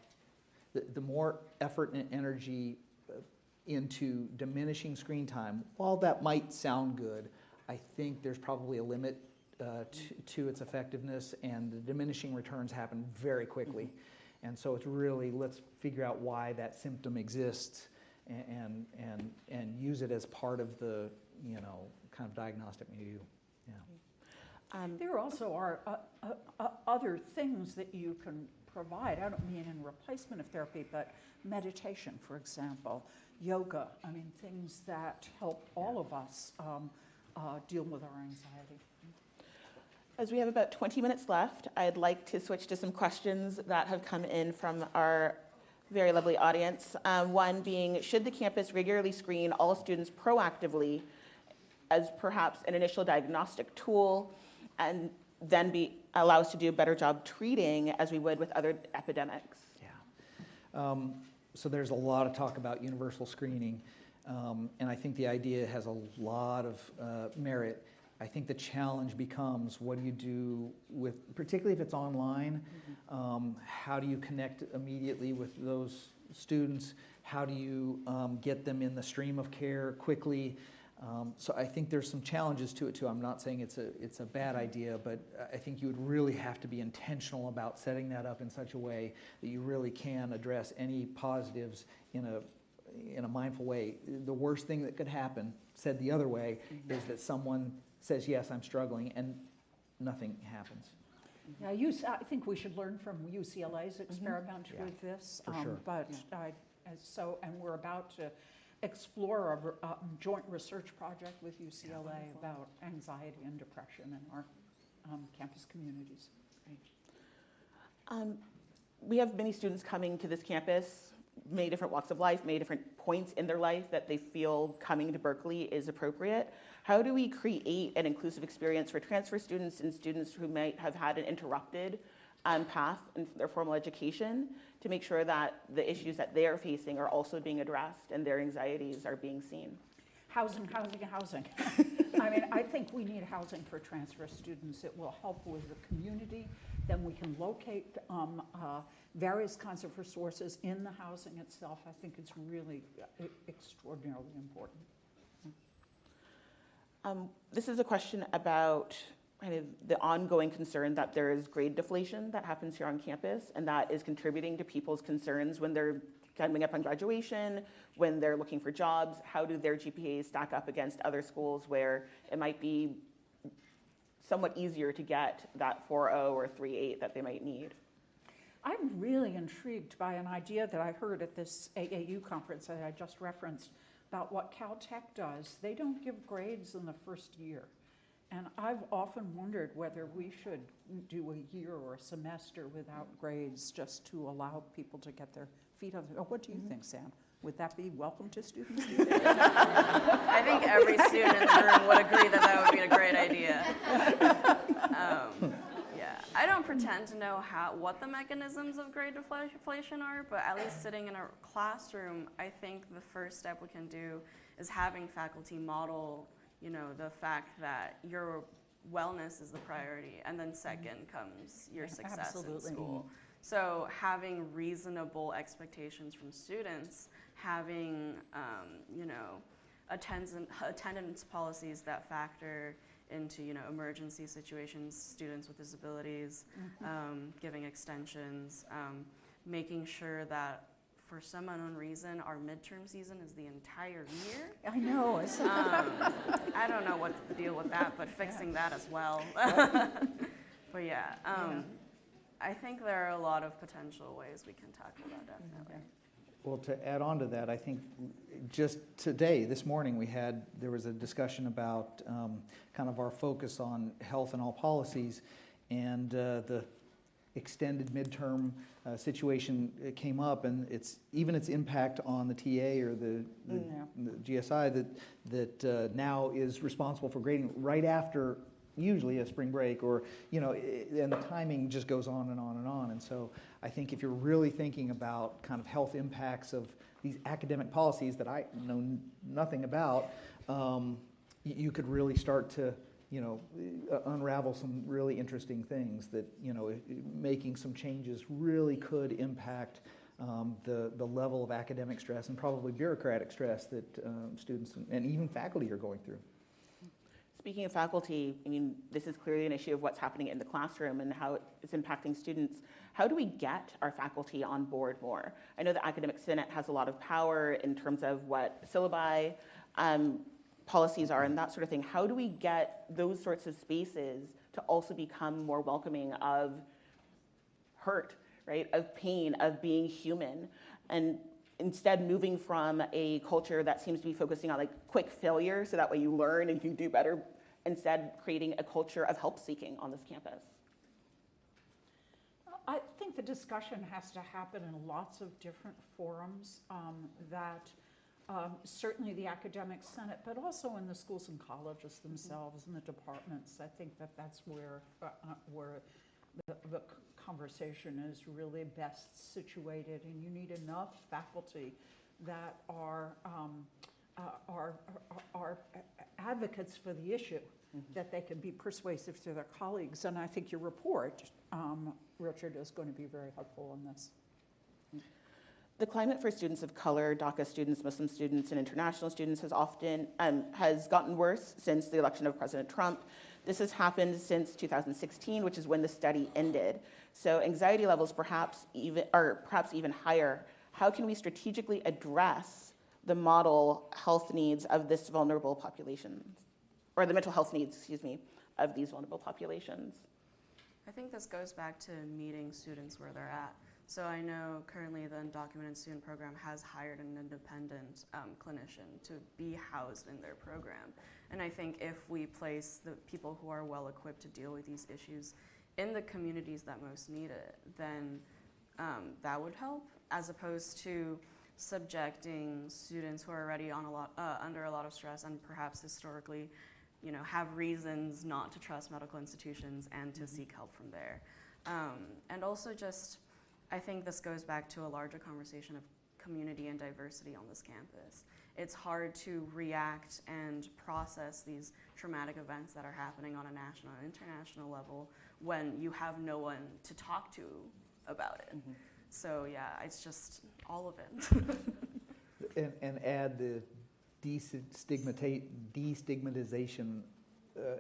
the more effort and energy into diminishing screen time, while that might sound good, I think there's probably a limit to its effectiveness, and the diminishing returns happen very quickly. And so it's really, let's figure out why that symptom exists and use it as part of the, kind of diagnostic milieu. Yeah. There also are other things that you can provide. I don't mean in replacement of therapy, but meditation, for example, yoga. I mean, things that help all of us deal with our anxiety. As we have about 20 minutes left, I'd like to switch to some questions that have come in from our very lovely audience. One being, should the campus regularly screen all students proactively as perhaps an initial diagnostic tool, and then allow us to do a better job treating as we would with other epidemics? Yeah. So there's a lot of talk about universal screening, and I think the idea has a lot of merit. I think the challenge becomes, what do you do with, particularly if it's online, how do you connect immediately with those students? How do you get them in the stream of care quickly? So I think there's some challenges to it too. I'm not saying it's a bad idea, but I think you would really have to be intentional about setting that up in such a way that you really can address any positives in a mindful way. The worst thing that could happen, said the other way, is that someone says, yes, I'm struggling, and nothing happens. Yeah, I think we should learn from UCLA's experiment with this. For sure. But and we're about to explore a joint research project with UCLA about anxiety and depression in our campus communities. We have many students coming to this campus many different walks of life, many different points in their life that they feel coming to Berkeley is appropriate. How do we create an inclusive experience for transfer students and students who might have had an interrupted path in their formal education to make sure that the issues that they are facing are also being addressed and their anxieties are being seen? Housing, housing, housing. I mean, I think we need housing for transfer students. It will help with the community. Then we can locate various kinds of resources in the housing itself. I think it's really extraordinarily important. This is a question about kind of the ongoing concern that there is grade deflation that happens here on campus, and that is contributing to people's concerns when they're coming up on graduation, when they're looking for jobs. How do their GPAs stack up against other schools where it might be somewhat easier to get that 4.0 or 3.8 that they might need? I'm really intrigued by an idea that I heard at this AAU conference that I just referenced about what Caltech does. They don't give grades in the first year. And I've often wondered whether we should do a year or a semester without grades just to allow people to get their feet on the. Oh, what do you think, Sam? Would that be welcome to students? I think every student in the room would agree that that would be a great idea. Yeah, I don't pretend to know what the mechanisms of grade deflation are, but at least sitting in a classroom, I think the first step we can do is having faculty model, the fact that your wellness is the priority, and then second comes your success in school. So having reasonable expectations from students, having attendance policies that factor into emergency situations, students with disabilities, giving extensions, making sure that for some unknown reason our midterm season is the entire year. I know. I don't know what's the deal with that, but fixing that as well. But yeah. I think there are a lot of potential ways we can tackle that, definitely. Well, to add on to that, I think just today, this morning, there was a discussion about kind of our focus on health and all policies, and the extended midterm situation came up, and its impact on the TA or the GSI that now is responsible for grading right after usually a spring break, or and the timing just goes on and on and on. And so I think if you're really thinking about kind of health impacts of these academic policies that I know nothing about, you could really start to unravel some really interesting things that making some changes really could impact the level of academic stress and probably bureaucratic stress that students and even faculty are going through. Speaking of faculty, this is clearly an issue of what's happening in the classroom and how it's impacting students. How do we get our faculty on board more? I know the Academic Senate has a lot of power in terms of what syllabi policies are and that sort of thing. How do we get those sorts of spaces to also become more welcoming of hurt, right? Of pain, of being human, and instead moving from a culture that seems to be focusing on quick failure so that way you learn and you do better, instead creating a culture of help seeking on this campus? I think the discussion has to happen in lots of different forums that certainly the Academic Senate, but also in the schools and colleges themselves and the departments. I think that's where the conversation is really best situated, and you need enough faculty that are advocates for the issue, that they can be persuasive to their colleagues. And I think your report, Richard, is going to be very helpful in this. The climate for students of color, DACA students, Muslim students, and international students has gotten worse since the election of President Trump. This has happened since 2016, which is when the study ended. So anxiety levels perhaps even higher. How can we strategically address the model health needs of this vulnerable population, or the mental health needs, of these vulnerable populations? I think this goes back to meeting students where they're at. So I know currently the undocumented student program has hired an independent clinician to be housed in their program. And I think if we place the people who are well equipped to deal with these issues in the communities that most need it, then that would help. as opposed to subjecting students who are already on under a lot of stress and perhaps historically, have reasons not to trust medical institutions and to seek help from there. And also just, I think this goes back to a larger conversation of community and diversity on this campus. It's hard to react and process these traumatic events that are happening on a national and international level when you have no one to talk to about it. Mm-hmm. So yeah, it's just all of it. and add the destigmatization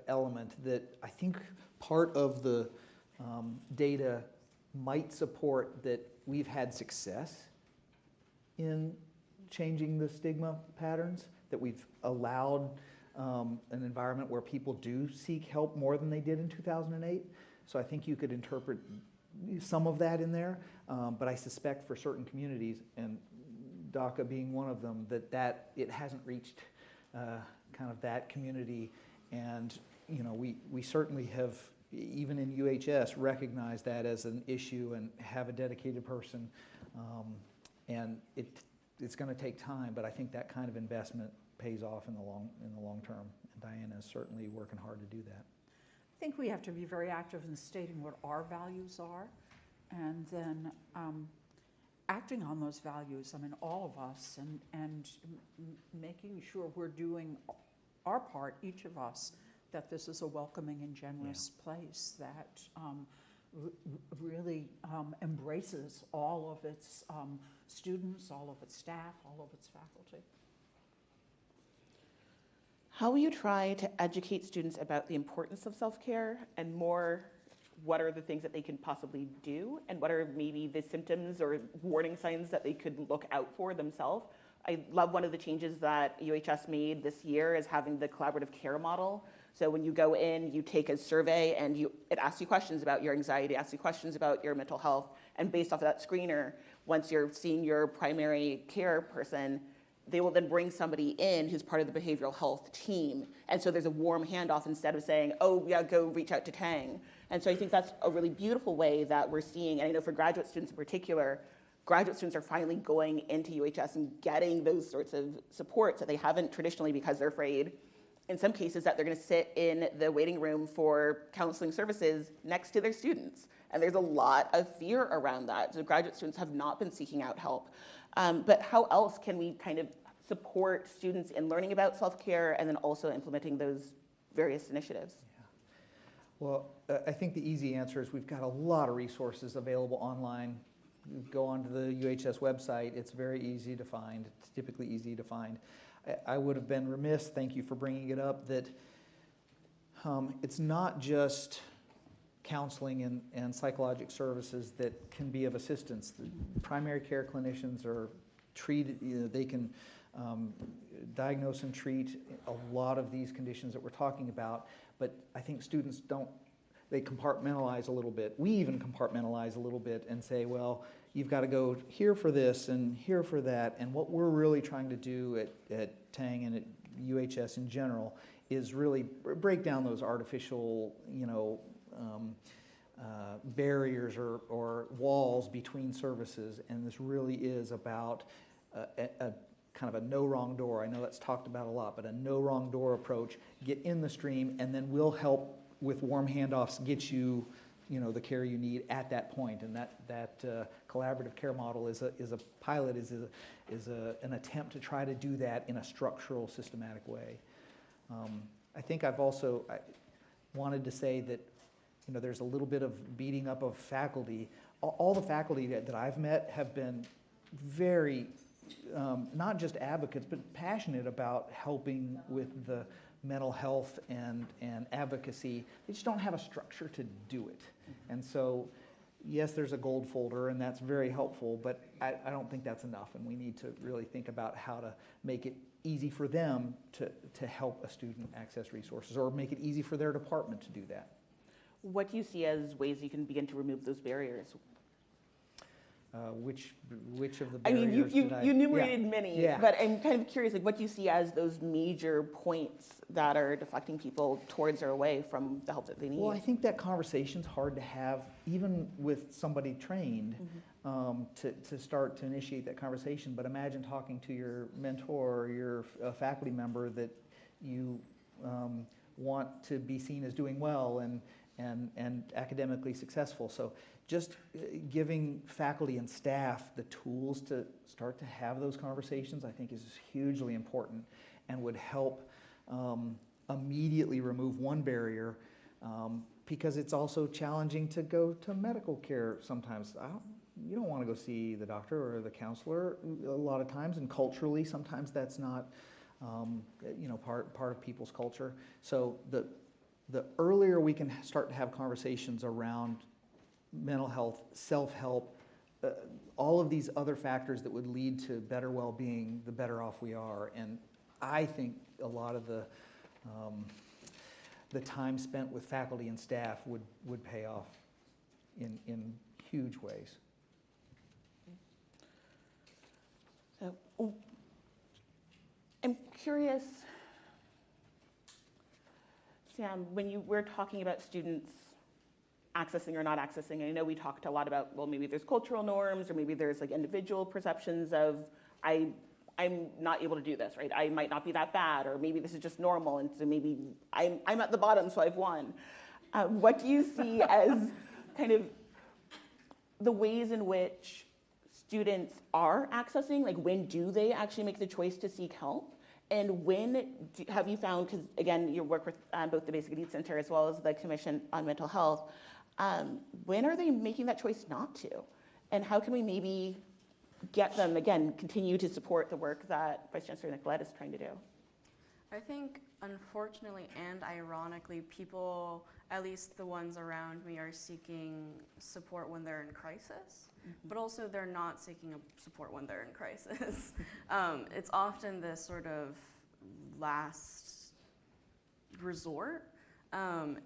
element that I think part of the data might support that we've had success in changing the stigma patterns, that we've allowed an environment where people do seek help more than they did in 2008. So I think you could interpret some of that in there, but I suspect for certain communities, and DACA being one of them, that it hasn't reached kind of that community. And we certainly have, even in UHS, recognized that as an issue and have a dedicated person. And it's going to take time, but I think that kind of investment pays off in the long term. And Diana is certainly working hard to do that. I think we have to be very active in stating what our values are, and then acting on those values. I mean, all of us, and making sure we're doing our part, each of us, that this is a welcoming and generous place that really embraces all of its students, all of its staff, all of its faculty. How will you try to educate students about the importance of self-care, and more, what are the things that they can possibly do, and what are maybe the symptoms or warning signs that they could look out for themselves? I love one of the changes that UHS made this year is having the collaborative care model. So when you go in, you take a survey and it asks you questions about your anxiety, asks you questions about your mental health, and based off of that screener, once you're seeing your primary care person, they will then bring somebody in who's part of the behavioral health team. And so there's a warm handoff instead of saying, oh, yeah, go reach out to Tang. And so I think that's a really beautiful way that we're seeing, and I know for graduate students in particular, graduate students are finally going into UHS and getting those sorts of supports that they haven't traditionally because they're afraid, in some cases, that they're going to sit in the waiting room for counseling services next to their students. And there's a lot of fear around that. So graduate students have not been seeking out help. But how else can we kind of support students in learning about self-care and then also implementing those various initiatives? Yeah. Well, I think the easy answer is we've got a lot of resources available online. You go onto the UHS website, it's very easy to find. It's typically easy to find. I would have been remiss, thank you for bringing it up, that it's not just counseling and psychologic services that can be of assistance. The primary care clinicians are treated, they can diagnose and treat a lot of these conditions that we're talking about, but I think students they compartmentalize a little bit. We even compartmentalize a little bit and say, well, you've got to go here for this and here for that. And what we're really trying to do at Tang and at UHS in general is really break down those artificial, barriers or walls between services. And this really is about a kind of a no wrong door. I know that's talked about a lot, but a no wrong door approach. Get in the stream, and then we'll help with warm handoffs get you, the care you need at that point. And that collaborative care model is a pilot, is an attempt to try to do that in a structural, systematic way. I think I wanted to say that, there's a little bit of beating up of faculty. All the faculty that I've met have been very, not just advocates, but passionate about helping with the mental health and advocacy. They just don't have a structure to do it. And so, yes, there's a gold folder, and that's very helpful, but I don't think that's enough, and we need to really think about how to make it easy for them to help a student access resources, or make it easy for their department to do that. What do you see as ways you can begin to remove those barriers? which of the I mean, barriers you did I? enumerated many, Yeah. but I'm kind of curious, like, what do you see as those major points that are deflecting people towards or away from the help that they need? Well, I think that conversation's hard to have, even with somebody trained, to start to initiate that conversation. But imagine talking to your mentor or your faculty member that you want to be seen as doing well and academically successful. So just giving faculty and staff the tools to start to have those conversations, I think, is hugely important and would help immediately remove one barrier, because it's also challenging to go to medical care sometimes. You don't want to go see the doctor or the counselor a lot of times, and culturally sometimes that's not part of people's culture. So the earlier we can start to have conversations around mental health, self-help, all of these other factors that would lead to better well-being, the better off we are. And I think a lot of the time spent with faculty and staff would pay off in huge ways. I'm curious, Sam, when you were talking about students accessing or not accessing, and I know we talked a lot about, well, maybe there's cultural norms, or maybe there's like individual perceptions of, I'm not able to do this, right? I might not be that bad, or maybe this is just normal, and so maybe I'm at the bottom, so I've won. What do you see as kind of the ways in which students are accessing? Like, when do they actually make the choice to seek help? And when have you found, because again, you work with both the Basic Needs Center as well as the Commission on Mental Health, when are they making that choice not to? And how can we maybe get them, again, continue to support the work that Vice Chancellor Nicolette is trying to do? I think, unfortunately and ironically, people, at least the ones around me, are seeking support when they're in crisis, but also they're not seeking support when they're in crisis. It's often this sort of last resort,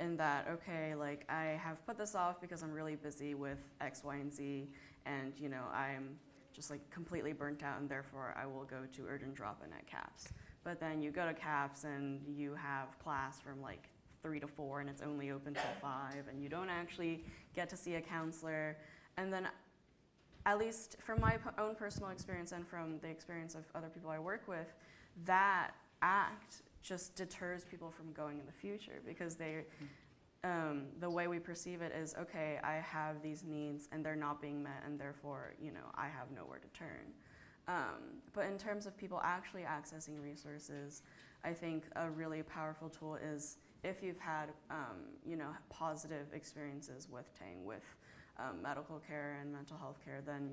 in that, okay, like, I have put this off because I'm really busy with X, Y, and Z, and, you know, I'm just like completely burnt out, and therefore I will go to urgent drop-in at CAPS. But then you go to CAPS and you have class from like 3 to 4 and it's only open till 5, and you don't actually get to see a counselor. And then, at least from my own personal experience and from the experience of other people I work with, that act just deters people from going in the future, because they, the way we perceive it is, okay, I have these needs and they're not being met, and therefore, you know, I have nowhere to turn. But in terms of people actually accessing resources, I think a really powerful tool is, if you've had, positive experiences with TANG, with medical care and mental health care, then,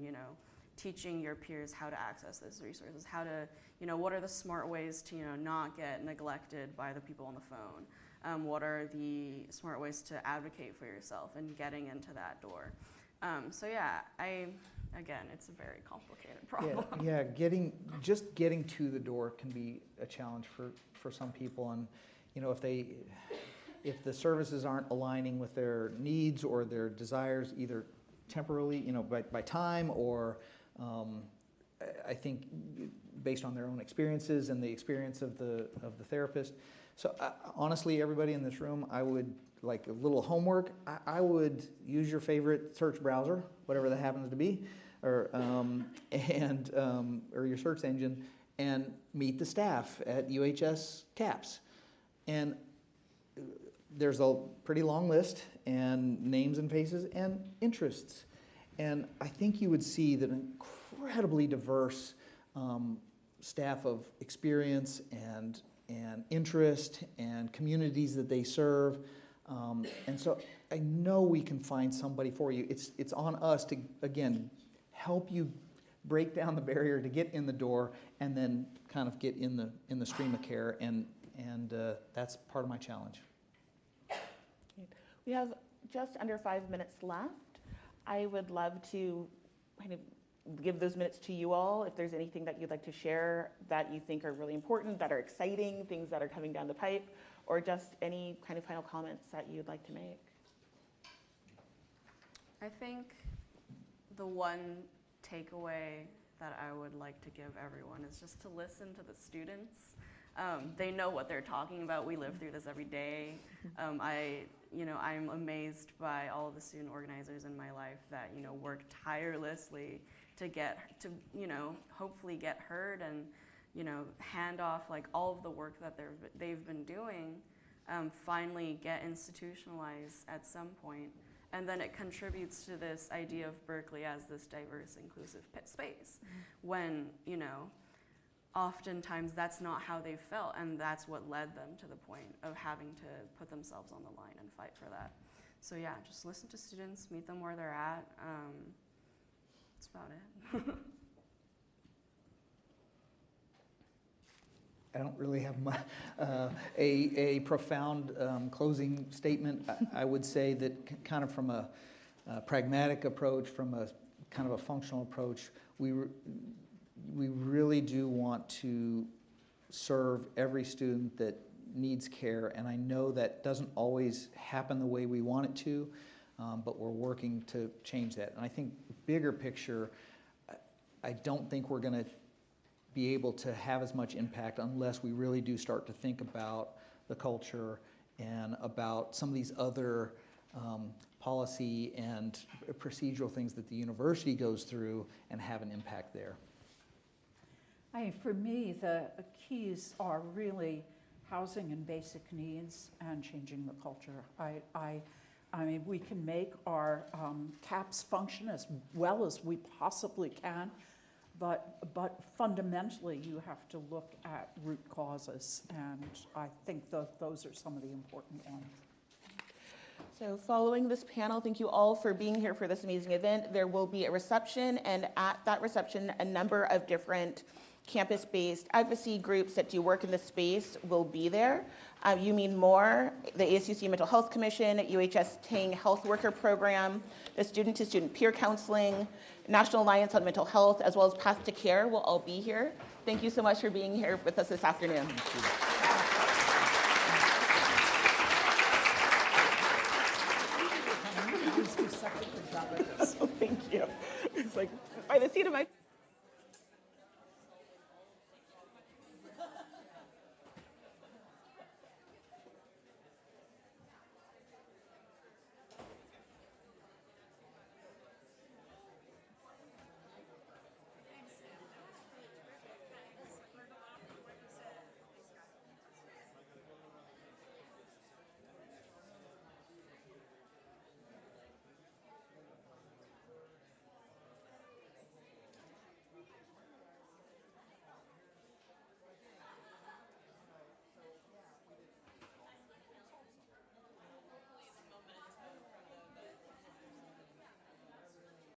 teaching your peers how to access those resources, how to, what are the smart ways to, not get neglected by the people on the phone? What are the smart ways to advocate for yourself and getting into that door? Again, it's a very complicated problem. Yeah, getting to the door can be a challenge for some people, and if the services aren't aligning with their needs or their desires, either temporarily, by time, or I think based on their own experiences and the experience of the therapist. So honestly, everybody in this room, I would, like a little homework, I would use your favorite search browser, whatever that happens to be, or your search engine, and meet the staff at UHS CAPS. And there's a pretty long list, and names and faces and interests. And I think you would see that an incredibly diverse staff of experience and interest and communities that they serve. And so I know we can find somebody for you. It's on us to, again, help you break down the barrier to get in the door, and then kind of get in the stream of care, and that's part of my challenge. We have just under 5 minutes left. I would love to kind of give those minutes to you all. If there's anything that you'd like to share that you think are really important, that are exciting, things that are coming down the pipe, or just any kind of final comments that you'd like to make. I think the one takeaway that I would like to give everyone is just to listen to the students. They know what they're talking about. We live through this every day. I'm amazed by all of the student organizers in my life that, work tirelessly to hopefully get heard and, hand off like all of the work that they've been doing, finally get institutionalized at some point. And then it contributes to this idea of Berkeley as this diverse, inclusive space, when, oftentimes that's not how they felt, and that's what led them to the point of having to put themselves on the line and fight for that. So yeah, just listen to students, meet them where they're at. That's about it. I don't really have a profound closing statement. I would say that kind of from a pragmatic approach, from a kind of a functional approach, we really do want to serve every student that needs care, and I know that doesn't always happen the way we want it to, but we're working to change that. And I think bigger picture, I don't think we're going to be able to have as much impact unless we really do start to think about the culture and about some of these other policy and procedural things that the university goes through and have an impact there. For me, the keys are really housing and basic needs and changing the culture. I mean, we can make our CAPS function as well as we possibly can, but fundamentally you have to look at root causes, and I think those are some of the important ones. So following this panel, thank you all for being here for this amazing event. There will be a reception, and at that reception, a number of different campus-based advocacy groups that do work in the space will be there. You Mean More, the ASUC Mental Health Commission, UHS Tang Health Worker Program, the Student-to-Student Peer Counseling, National Alliance on Mental Health, as well as Path to Care will all be here. Thank you so much for being here with us this afternoon. Thank you. It's like by the seat of my